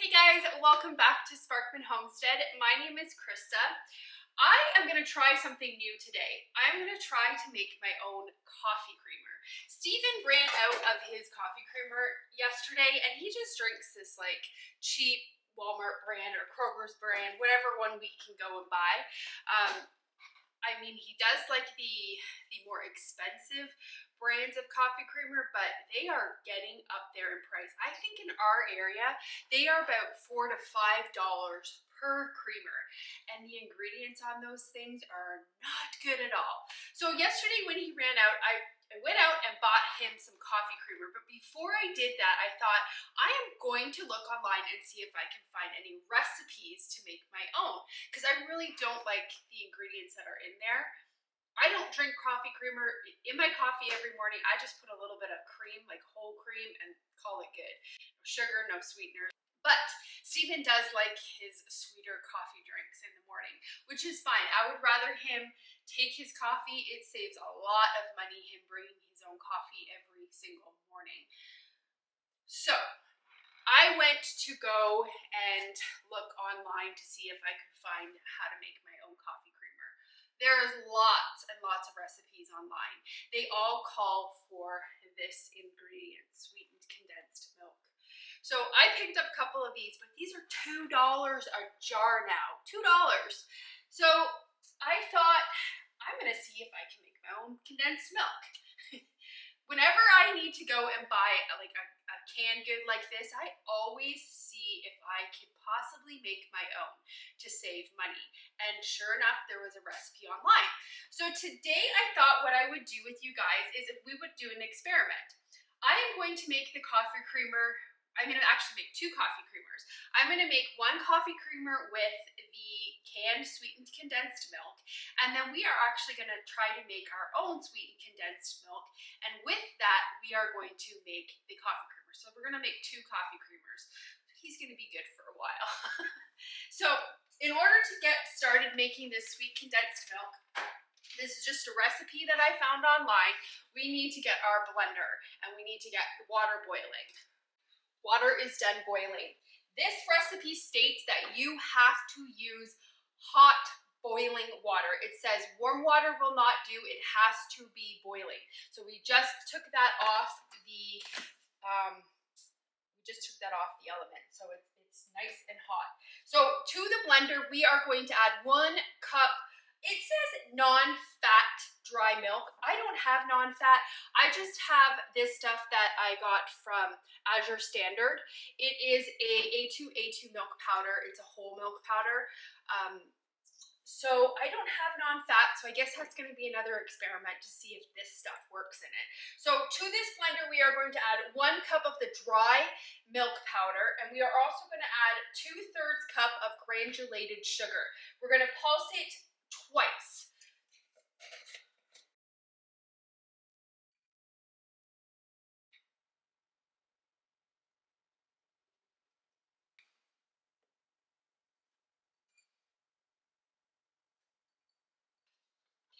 Hey guys, welcome back to Sparkman Homestead. My name is Krista. I am going to try something new today. I'm going to try to make my own coffee creamer. Steven ran out of his coffee creamer yesterday and he just drinks this like cheap Walmart brand or Kroger's brand, whatever one we can go and buy. I mean, he does like the more expensive brands of coffee creamer, but they are getting up there in price. I think in our area, they are about $4 to $5 per creamer, and the ingredients on those things are not good at all. So yesterday when he ran out, I went out and bought him some coffee creamer, but before I did that, I thought I am going to look online and see if I can find any recipes to make my own, because I really don't like the ingredients that are in there. I don't drink coffee creamer in my coffee every morning. I just put a little bit of cream, like whole cream, and call it good. No sugar, no sweeteners. But Steven does like his sweeter coffee drinks in the morning, which is fine. I would rather him take his coffee. It saves a lot of money, him bringing his own coffee every single morning. So I went to go and look online to see if I could find how to make my own coffee creamer. There's lots and lots of recipes online. They all call for this ingredient, sweetened condensed milk. So I picked up a couple of these, but these are $2 a jar now, $2. So I thought, I'm gonna see if I can make my own condensed milk. Whenever I need to go and buy a canned good like this, I always see if I can possibly make my own to save money. And sure enough, there was a recipe online. So today I thought what I would do with you guys is if we would do an experiment. I am going to make the coffee creamer. I'm going to actually make two coffee creamers. I'm going to make one coffee creamer with the canned sweetened condensed milk, and then we are actually going to try to make our own sweetened condensed milk, and with that we are going to make the coffee creamer. So we're going to make two coffee creamers. He's going to be good for a while. So in order to get started making this sweet condensed milk, this is just a recipe that I found online. We need to get our blender and we need to get water boiling. Water is done boiling. This recipe states that you have to use hot boiling water. It says warm water will not do, it has to be boiling. So we just took that off the element, so it's nice and hot. So to the blender, we are going to add 1 cup. It says non-fat dry milk. I don't have non-fat. I just have this stuff that I got from Azure Standard. It is a A2 milk powder. It's a whole milk powder. So I don't have non-fat, so I guess that's going to be another experiment to see if this stuff works in it. So to this blender, we are going to add 1 cup of the dry milk powder, and we are also going to add 2/3 cup of granulated sugar. We're going to pulse it twice.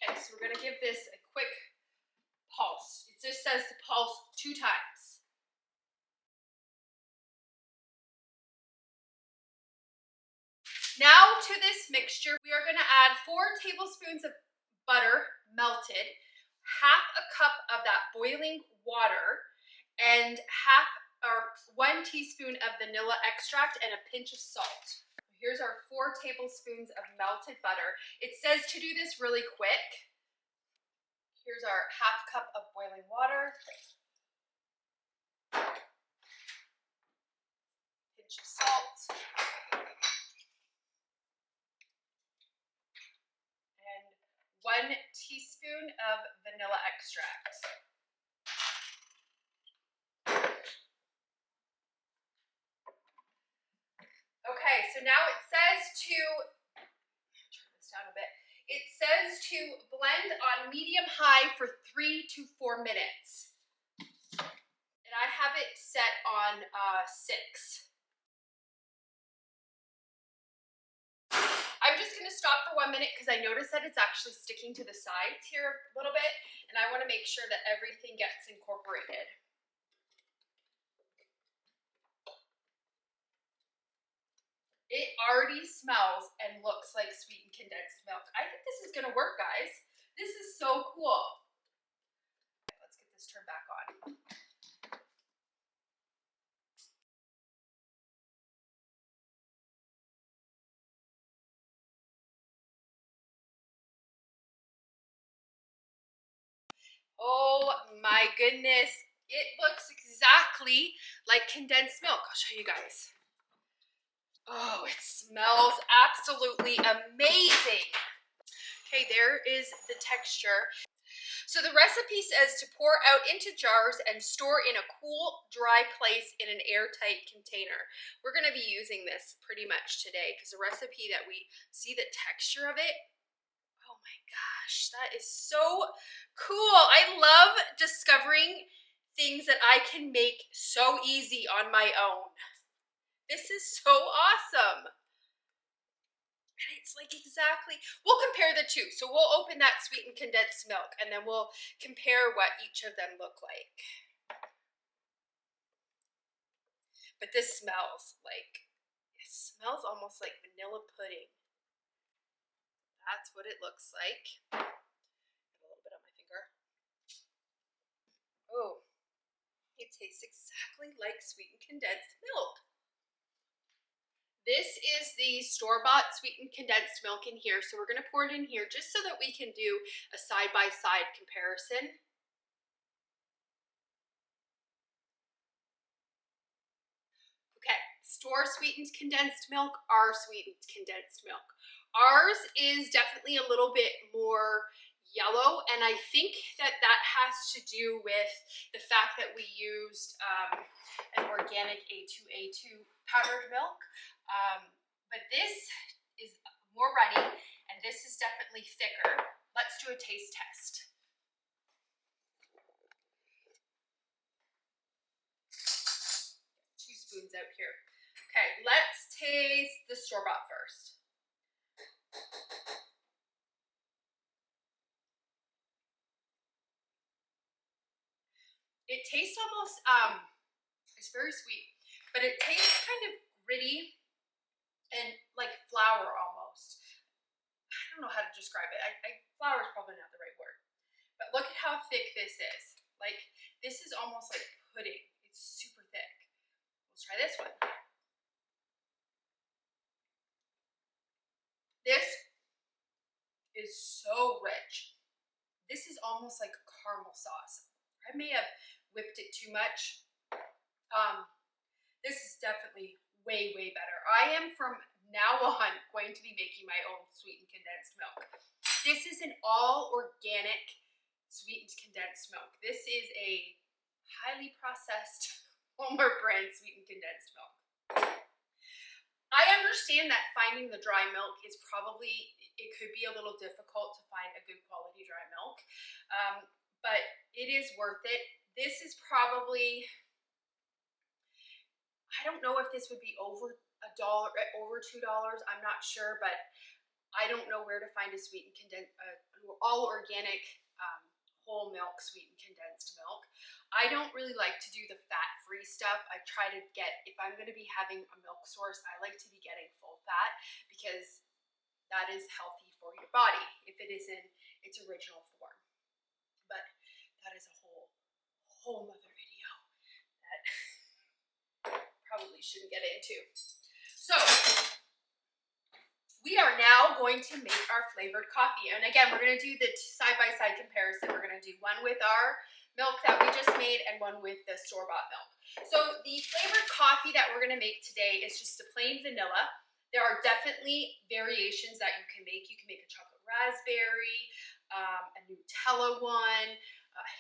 Okay, so we're going to give this a quick pulse. It just says to pulse 2 times. Now to this mixture, we are going to add 4 tablespoons of butter melted, 1/2 cup of that boiling water, and 1 teaspoon of vanilla extract and a pinch of salt. Here's our 4 tablespoons of melted butter. It says to do this really quick. Here's our 1/2 cup of boiling water. Pinch of salt. And 1 teaspoon of vanilla extract. Okay, so now it says to, turn this down a bit. It says to blend on medium-high for 3 to 4 minutes. And I have it set on 6. I'm just going to stop for 1 minute because I noticed that it's actually sticking to the sides here a little bit, and I want to make sure that everything gets incorporated. It already smells and looks like sweetened condensed milk. I think this is gonna work, guys. This is so cool. Let's get this turned back on. Oh my goodness. It looks exactly like condensed milk. I'll show you guys. Oh, it smells absolutely amazing. Okay, there is the texture. So the recipe says to pour out into jars and store in a cool, dry place in an airtight container. We're going to be using this pretty much today because the recipe that we see the texture of it, oh my gosh, that is so cool. I love discovering things that I can make so easy on my own. This is so awesome. And it's like exactly, we'll compare the two. So we'll open that sweetened condensed milk and then we'll compare what each of them look like. But this smells like, it smells almost like vanilla pudding. That's what it looks like. Get a little bit on my finger. Oh, it tastes exactly like sweetened condensed milk. This is the store-bought sweetened condensed milk in here, so we're going to pour it in here just so that we can do a side-by-side comparison. Okay, store sweetened condensed milk, our sweetened condensed milk. Ours is definitely a little bit more yellow, and I think that that has to do with the fact that we used an organic A2 powdered milk. But this is more runny, and this is definitely thicker. Let's do a taste test. 2 spoons out here. Okay, let's taste the store-bought first. It tastes almost, it's very sweet, but it tastes kind of gritty and like flour almost. I don't know how to describe it. Flour is probably not the right word. But look at how thick this is. Like, this is almost like pudding. It's super thick. Let's try this one. This is so rich. This is almost like caramel sauce. I may have whipped it too much. This is definitely way, way better. I am from now on going to be making my own sweetened condensed milk. This is an all organic sweetened condensed milk. This is a highly processed Walmart brand sweetened condensed milk. I understand that finding the dry milk is probably, it could be a little difficult to find a good quality dry milk, but it is worth it. This is probably, I don't know if this would be over $1, over $2, I'm not sure, but I don't know where to find a sweetened condensed, all organic whole milk sweetened condensed milk. I don't really like to do the fat-free stuff. I try to get, if I'm going to be having a milk source, I like to be getting full fat because that is healthy for your body if it is in its original form. But that is a whole nother video that probably shouldn't get into. So we are now going to make our flavored coffee. And again, we're going to do the side-by-side comparison. We're going to do one with our milk that we just made and one with the store-bought milk. So the flavored coffee that we're going to make today is just a plain vanilla. There are definitely variations that you can make. You can make a chocolate raspberry, a Nutella one,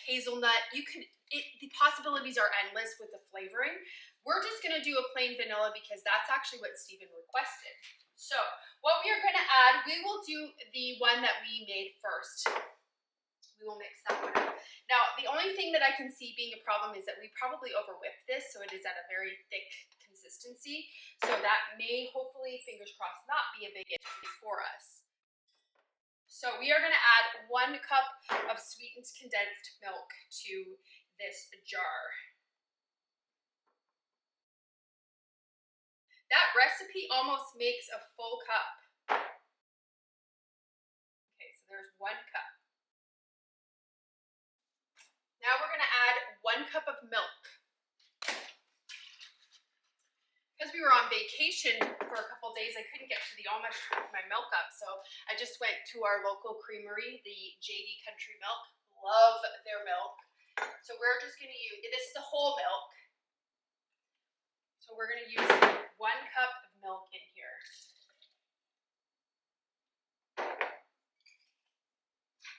hazelnut. The possibilities are endless with the flavoring. We're just going to do a plain vanilla because that's actually what Stephen requested. So what we are going to add, we will do the one that we made first. We will mix that one up. Now, the only thing that I can see being a problem is that we probably over-whipped this, so it is at a very thick consistency. So that may, hopefully, fingers crossed, not be a big issue for us. So we are going to add 1 cup of sweetened condensed milk to this jar. That recipe almost makes a full cup. Okay, so there's 1 cup. Now we're gonna add 1 cup of milk. Because we were on vacation for a couple days, I couldn't get to the almond to pick my milk up, so I just went to our local creamery, the JD Country Milk. Love their milk. So we're just gonna use, this is the whole milk. So we're gonna use 1 cup of milk in here.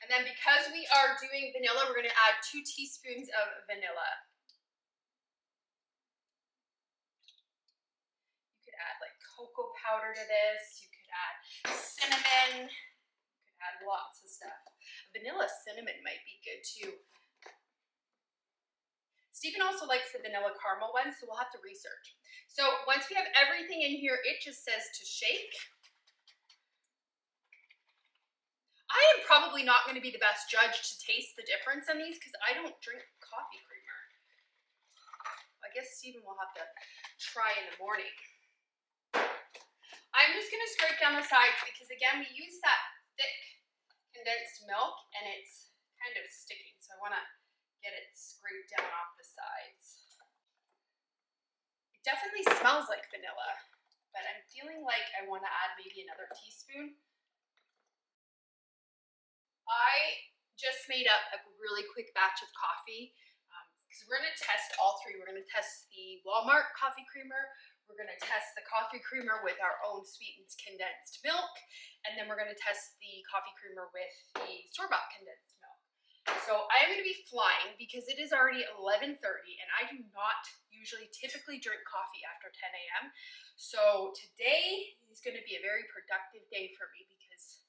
And then because we are doing vanilla, we're gonna add 2 teaspoons of vanilla. Add like cocoa powder to this. You could add cinnamon. You could add lots of stuff. Vanilla cinnamon might be good too. Stephen also likes the vanilla caramel one, so we'll have to research. So once we have everything in here, it just says to shake. I am probably not going to be the best judge to taste the difference in these because I don't drink coffee creamer. I guess Stephen will have to try in the morning. I'm just going to scrape down the sides because, again, we use that thick condensed milk and it's kind of sticky. So I want to get it scraped down off the sides. It definitely smells like vanilla, but I'm feeling like I want to add maybe another teaspoon. I just made up a really quick batch of coffee because we're going to test all 3. We're going to test the Walmart coffee creamer. We're going to test the coffee creamer with our own sweetened condensed milk, and then we're going to test the coffee creamer with the store-bought condensed milk. So I am going to be flying because it is already 11:30, and I do not usually typically drink coffee after 10 a.m. So today is going to be a very productive day for me because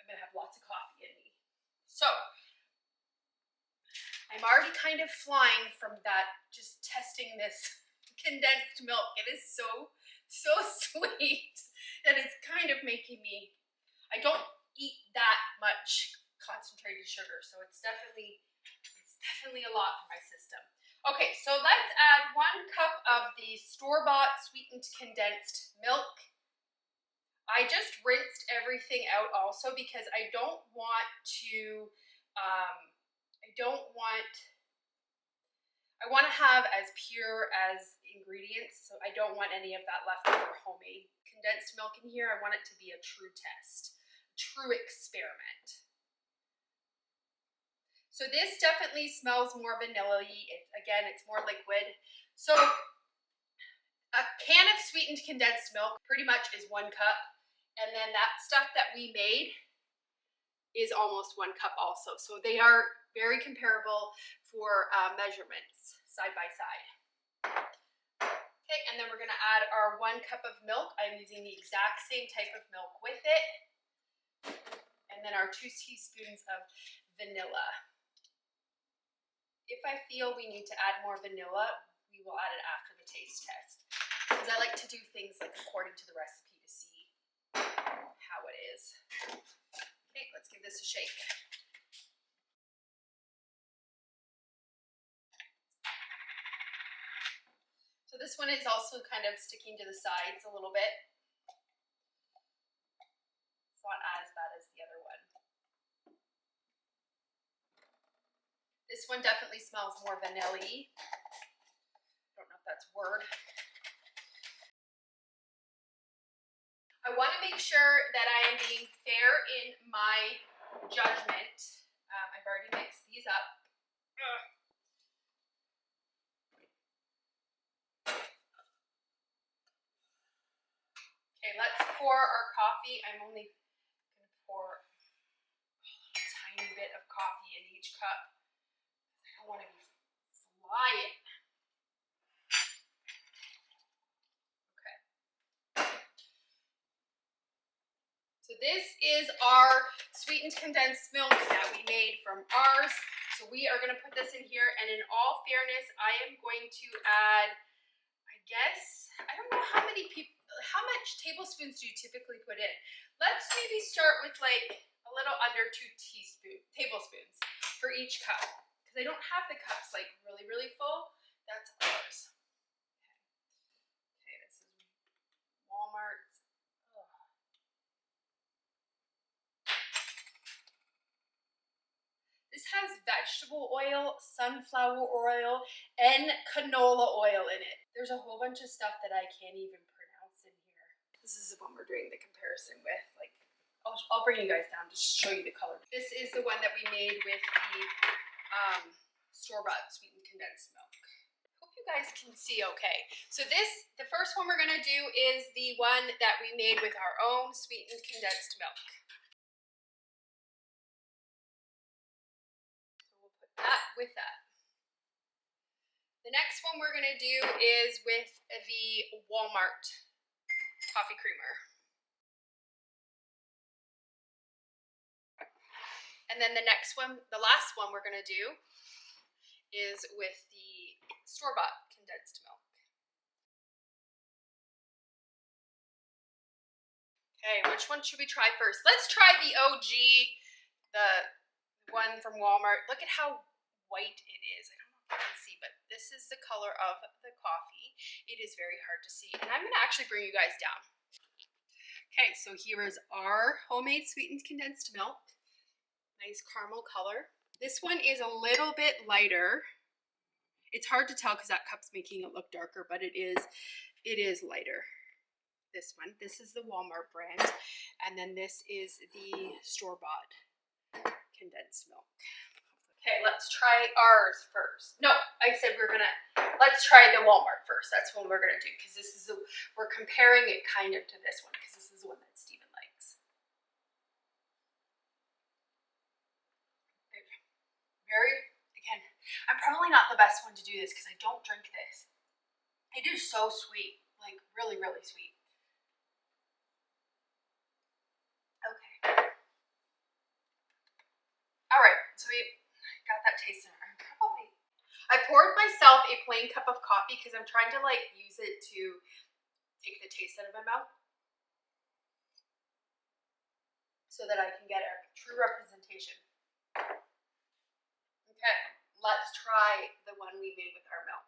I'm going to have lots of coffee in me. So I'm already kind of flying from that, just testing this condensed milk. It is so sweet that it's kind of making me, I don't eat that much concentrated sugar, so it's definitely a lot for my system. Okay, so let's add 1 cup of the store-bought sweetened condensed milk. I just rinsed everything out also because I don't want to, I want to have as pure as ingredients, so I don't want any of that leftover homemade condensed milk in here. I want it to be a true test, true experiment. So this definitely smells more vanilla-y. Again, it's more liquid. So a can of sweetened condensed milk pretty much is 1 cup, and then that stuff that we made is almost 1 cup also. So they are very comparable for measurements side by side. Okay, and then we're gonna add our 1 cup of milk. I'm using the exact same type of milk with it. And then our 2 teaspoons of vanilla. If I feel we need to add more vanilla, we will add it after the taste test. Because I like to do things like according to the recipe to see how it is. Okay, let's give this a shake. So this one is also kind of sticking to the sides a little bit. It's not as bad as the other one. This one definitely smells more vanilla-y. I don't know if that's a word. I want to make sure that I am being fair in my judgment. I've already mixed these up. Okay, let's pour our coffee. I'm only going to pour a tiny bit of coffee in each cup. I don't want to be flying. Okay. So this is our sweetened condensed milk that we made from ours. So we are going to put this in here, and in all fairness, I am going to add, I guess, I don't know how much tablespoons do you typically put in? Let's maybe start with like a little under 2 tablespoons for each cup, because I don't have the cups like really full. That's ours. Okay, this is vegetable oil, sunflower oil, and canola oil in it. There's a whole bunch of stuff that I can't even pronounce in here. This is the one we're doing the comparison with. Like, I'll bring you guys down to show you the color. This is the one that we made with the store-bought sweetened condensed milk. Hope you guys can see okay. So the first one we're gonna do is the one that we made with our own sweetened condensed milk. So we'll put that with that. The next one we're gonna do is with the Walmart coffee creamer. And then the next one, the last one we're gonna do is with the store-bought condensed milk. Okay, which one should we try first? Let's try the OG, the one from Walmart. Look at how white it is. I don't know if you can see, but this is the color of the coffee. It is very hard to see. And I'm gonna actually bring you guys down. Okay, so here is our homemade sweetened condensed milk. Nice caramel color. This one is a little bit lighter. It's hard to tell because that cup's making it look darker, but it is lighter. This one. This is the Walmart brand. And then this is the store-bought condensed milk. Okay, let's try ours first. No, I said let's try the Walmart first. That's what we're gonna do because we're comparing it kind of to this one because this is the one that Steven likes. Again, I'm probably not the best one to do this because I don't drink this. It is so sweet, like really, really sweet. Okay. All right, so we got that taste in it. I poured myself a plain cup of coffee because I'm trying to like use it to take the taste out of my mouth so that I can get a true representation. Okay, let's try the one we made with our milk.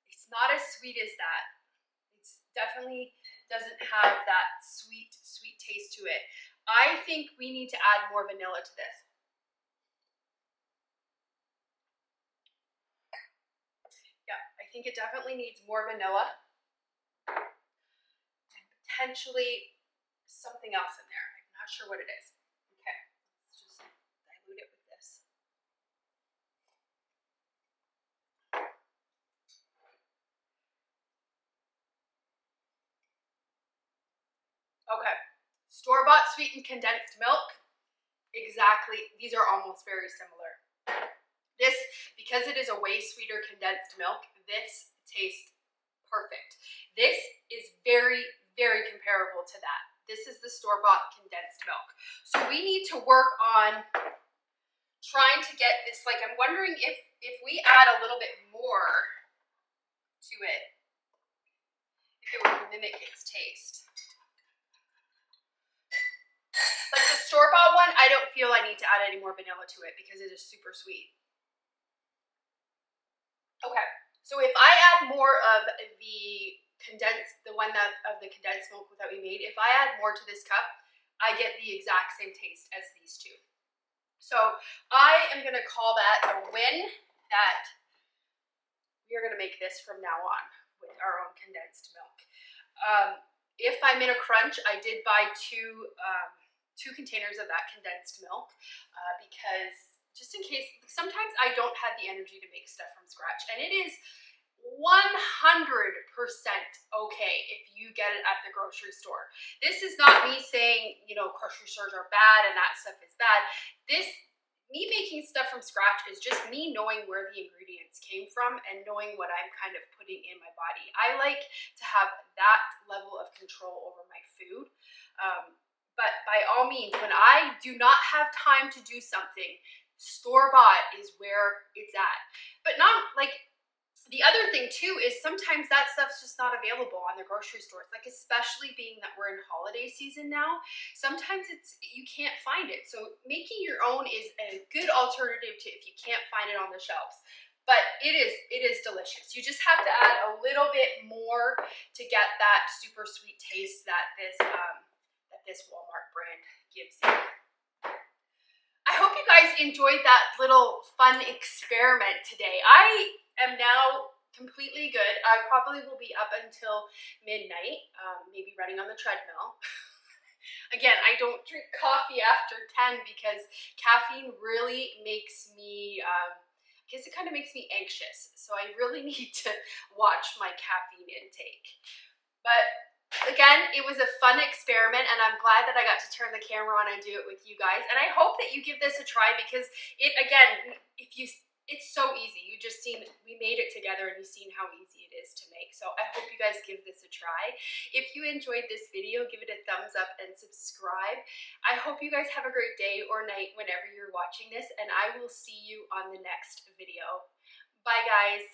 It's not as sweet as that. It's definitely doesn't have that sweet taste to it. I think we need to add more vanilla to this. Yeah, I think it definitely needs more vanilla and potentially something else in there. I'm not sure what it is. Okay, let's just dilute it with this. Okay, store-bought sweetened condensed milk. Exactly, these are almost very similar. This, because it is a way sweeter condensed milk, this tastes perfect. This is very, very comparable to that. This is the store-bought condensed milk. So we need to work on trying to get this, like I'm wondering if we add a little bit more to it, if it would mimic its taste. Like the store-bought one, I don't feel I need to add any more vanilla to it because it is super sweet. Okay, so if I add more of the condensed milk that we made, if I add more to this cup, I get the exact same taste as these two. So I am gonna call that a win, that we are gonna make this from now on with our own condensed milk. If I'm in a crunch, I did buy two containers of that condensed milk because just in case, sometimes I don't have the energy to make stuff from scratch, and it is 100% okay if you get it at the grocery store. This is not me saying, you know, grocery stores are bad and that stuff is bad. Me making stuff from scratch is just me knowing where the ingredients came from and knowing what I'm kind of putting in my body. I like to have that level of control over my food. But by all means, when I do not have time to do something, store-bought is where it's at. But not like, the other thing too is sometimes that stuff's just not available on the grocery stores, like especially being that we're in holiday season now, sometimes you can't find it. So making your own is a good alternative to if you can't find it on the shelves. But it is delicious. You just have to add a little bit more to get that super sweet taste that this Walmart brand gives you. I hope you guys enjoyed that little fun experiment today. I am now completely good. I probably will be up until midnight, maybe running on the treadmill. Again, I don't drink coffee after 10 because caffeine really makes me, I guess it kind of makes me anxious. So I really need to watch my caffeine intake. But again, it was a fun experiment, and I'm glad that I got to turn the camera on and do it with you guys. And I hope that you give this a try because it's so easy. You just seen, we made it together and you've seen how easy it is to make. So I hope you guys give this a try. If you enjoyed this video, give it a thumbs up and subscribe. I hope you guys have a great day or night whenever you're watching this, and I will see you on the next video. Bye guys.